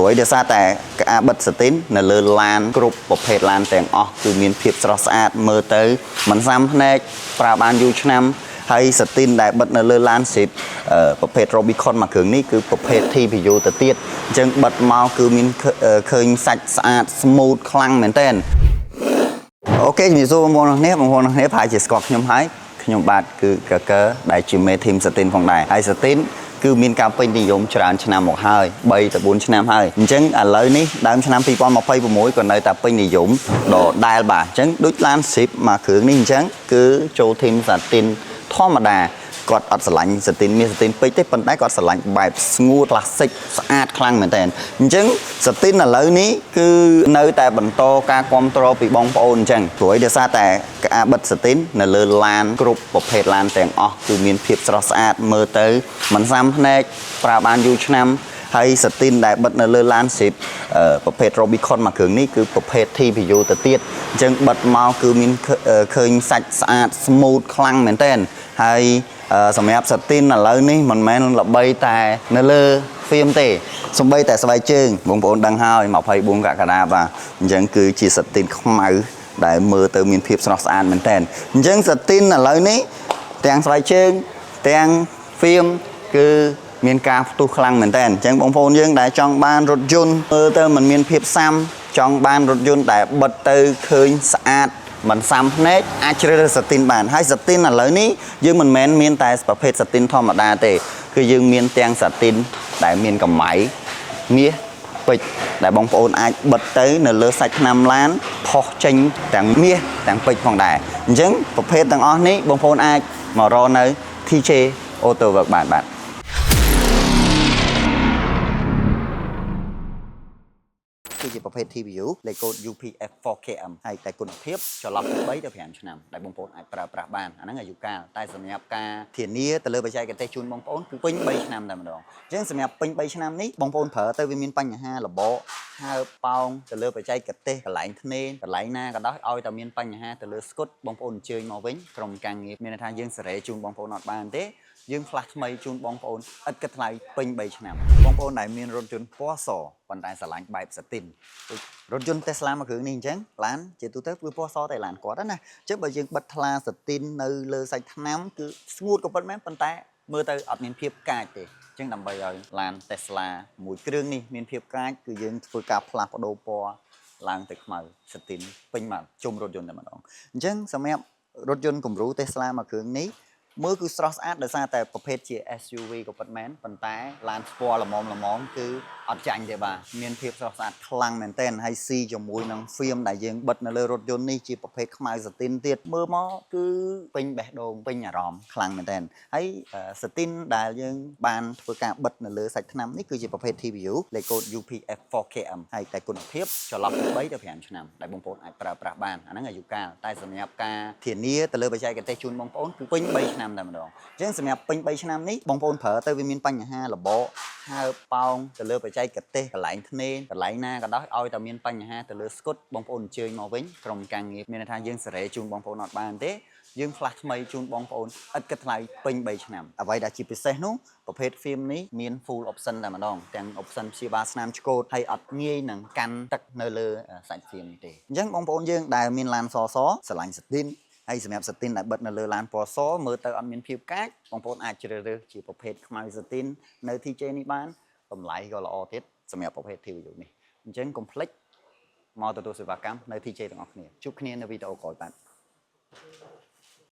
ព្រួយដោយសារតែការបិទសាទីននៅលើឡានគ្រប់ប្រភេទឡានទាំងអស់គឺមានភាពស្រស់ស្អាតមើលទៅមិនសាំភ្នែកប្រើបានយូរឆ្នាំហើយសាទីនដែលបិទនៅលើឡានស៊ីបប្រភេទ Robicon មួយគ្រឿងនេះគឺប្រភេទ TPU ទៅទៀតអញ្ចឹងបិទមកគឺមានឃើញសាច់ស្អាត smooth ខ្លាំងមែនទែនអូខេជំរាបសួរបងប្អូនគ្នាប្រហែលជាស្គាល់ខ្ញុំហើយខ្ញុំបាទគឺកកដែលជាមេធីមសាទីនផងដែរហើយសាទីនគឺមានការពេញនិយមច្រើនឆ្នាំមកហើយ3ទៅ4ឆ្នាំហើយអញ្ចឹងឥឡូវនេះដើមឆ្នាំ2026ក៏នៅតែពេញនិយមដដែលបាទអញ្ចឹងដូចឡាន Jeep មួយគ្រឿងនេះអញ្ចឹងគឺចូលធីមសាទីនធម្មតាគាត់អត់ស្រឡាញ់សាទីនមានសាទីនពេកទេប៉ុន្តែគាត់ស្រឡាញ់បែបស្ងួត classic ស្អាតខ្លាំងមែនតើអញ្ចឹងសាទីនឥឡូវនេះគឺនៅតែបន្តការគាំទ្រពីបងប្អូនអញ្ចឹងព្រោះដោយសារតែការបិទសាទីននៅលើឡានគ្រប់ប្រភេទឡានទាំងអស់គឺមានភាពស្រស់ស្អាតមើលទៅមិនសាំភ្នែកប្រើបានយូរឆ្នាំហើយសាទីនដែលបិទនៅលើឡាន Jeep ប្រភេទ Robicon មួយគ្រឿងនេះគឺប្រភេទ TPU ទៅទៀតអញ្ចឹងបិទមកគឺមានឃើញសាច់ស្អាត smooth ខ្លាំងមែនតើហើយសម្រាប់សាទីនឥឡូវនេះមិនមែនល្បីតែនៅលើហ្វៀមទេសំបីតែស្បែកជើងបងប្អូនដឹងហើយ24កក្កដាបាទអញ្ចឹងគឺជាសាទីនខ្មៅដែលមើលទៅមានភាពស្រស់ស្អាតមែនតើអញ្ចឹងសាទីនឥឡូវនេះទាំងស្បែកជើងទាំងហ្វៀមគឺមានការផ្ទុះខ្លាំងមែនតើអញ្ចឹងបងប្អូនយើងដែលចង់បានរថយន្តមើលទៅมันមានភាពសាំចង់បានរថយន្តដែលបិទទៅឃើញស្អាតមិនសាំភ្នែកអាចជ្រើសរើសសាទីនបានហើយសាទីនឥឡូវនេះយើងមិនមែនមានតែប្រភេទសាទីនធម្មតាទេគឺយើងមានទាំងសាទីនដែលមានកម្ៃមាសពេជ្រដែលបងប្អូនអាចបិទទៅនៅលើសាច់ថ្នាំឡានផុសចេញទាំងមាសទាំងពេជ្រផងដែរអញ្ចឹងប្រភេទទាំងអស់នេះបងប្អូនអាចមករកនៅ TJ Auto Work បាទគឺជាប្រភេទ TPU លេខកូដ UPF 4KM ហើយតែគុណភាពចន្លោះពី3ទៅ5ឆ្នាំដែលបងប្អូនអាចប្រើប្រាស់បានអាហ្នឹងអាយុកាលតែសម្រាប់ការធានាទៅលើបច្ចេកទេសជូនបងប្អូនគឺពេញ3ឆ្នាំតែម្ដងអញ្ចឹងសម្រាប់ពេញ3ឆ្នាំនេះបងប្អូនប្រើទៅវាមានបញ្ហារបកហើបប៉ោងទៅលើបច្ចេកទេសកន្លែងធ្នេរកន្លែងណាក៏ដោយឲ្យតែមានបញ្ហាទៅលើស្គុតបងប្អូនអញ្ជើញមកវិញក្រុមការងារមានន័យថាយើងសេរីជូនបងប្អូនអត់បានទេយើងផ្លាស់ថ្មីជូនបងប្អូនឥតគិតថ្លៃពេញ3ឆ្នាំបងប្អូនដែលមានរថយន្តពណ៌សប៉ុន្តែស្រឡាញ់បែបសាទីនរថយន្ត Tesla មួយគ្រឿងនេះអញ្ចឹងឡានជាទូទៅគឺពណ៌សតែឡានគាត់ណាអញ្ចឹងបើយើងបិទថ្លាសាទីននៅលើសាច់ថ្នាំគឺស្ងួតក៏ប៉ុតមែនប៉ុន្តែមើលទៅអត់មានភាពកាចទេអញ្ចឹងដើម្បីឲ្យឡាន Tesla មួយគ្រឿងនេះមានភាពកាចគឺយើងធ្វើការផ្លាស់ប្ដូរពណ៌ឡើងទៅខ្មៅសាទីនពេញមកជុំរថយន្តតែម្ដងអញ្ចឹងសម្រាប់រថយន្តគំរូ Tesla មួយគ្រឿងនេះមើលគឺស្រស់ស្អាតដោយសារតែប្រភេទជា SUV ក៏ប៉ុតមែនប៉ុន្តែឡានស្ពណ៌ល្មមគឺអត់ចាញ់ទេបាទមានភាពស្រស់ស្អាតខ្លាំងមែនទែនហើយស៊ីជាមួយនឹងហ្វៀមដែលយើងបិទនៅលើរថយន្តនេះជាប្រភេទខ្មៅសាទីនទៀតមើលមកគឺពេញបេះដូងពេញអារម្មណ៍ខ្លាំងមែនទែនហើយសាទីនដែលយើងបានធ្វើការបិទនៅលើសាច់ថ្នាំនេះគឺជាប្រភេទ TPU លេខកូដ UPF 4KM ហើយតែគុណភាពចន្លោះពី3ទៅ5ឆ្នាំដែលបងប្អូនអាចប្រើប្រាស់បានអាហ្នឹងអាយុកាលតែសម្រាប់ការធានាទៅលើបច្ចេកទេសជូនបងប្អូនគឺពេញ3ឆ្នាំតែម្ដងអញ្ចឹងសម្រាប់ពេញ3ឆ្នាំនេះបងប្អូនប្រើទៅវាមានបញ្ហារបកហើបប៉ោងទៅលើបច្ចេកទេសកន្លែងធ្នេរកន្លែងណាក៏ដោយឲ្យតែមានបញ្ហាទៅលើស្គុតបងប្អូនអញ្ជើញមកវិញក្រុមការងារមានន័យថាយើងសេរីជូនបងប្អូនអត់បានទេយើងផ្លាស់ថ្មីជូនបងប្អូនឥតគិតថ្លៃពេញ3ឆ្នាំអ្វីដែលជាពិសេសនោះប្រភេទ film នេះមាន full option តែម្ដងទាំង option ព្យាបាលស្នាមឆ្កូតហើយអត់ងាយនឹងកាន់ទឹកនៅលើសាច់ film នេះទេអញ្ចឹងបងប្អូនយើងដែលមានឡានសស្រឡាញ់សាទីនហើយសម្រាប់សាទីនដែលបិទនៅលើឡានពណ៌សមើលទៅអត់មានភាពកាចបងប្អូនអាចជ្រើសរើសជាប្រភេទខ្មៅសាទីននៅ TJ នេះបានតម្លៃក៏ល្អទៀតសម្រាប់ប្រភេទ TPU នេះអញ្ចឹងកុំភ្លេចមកទទួលសេវាកម្មនៅ TJ ទាំងអស់គ្នាជួបគ្នានៅវីដេអូក្រោយបាទ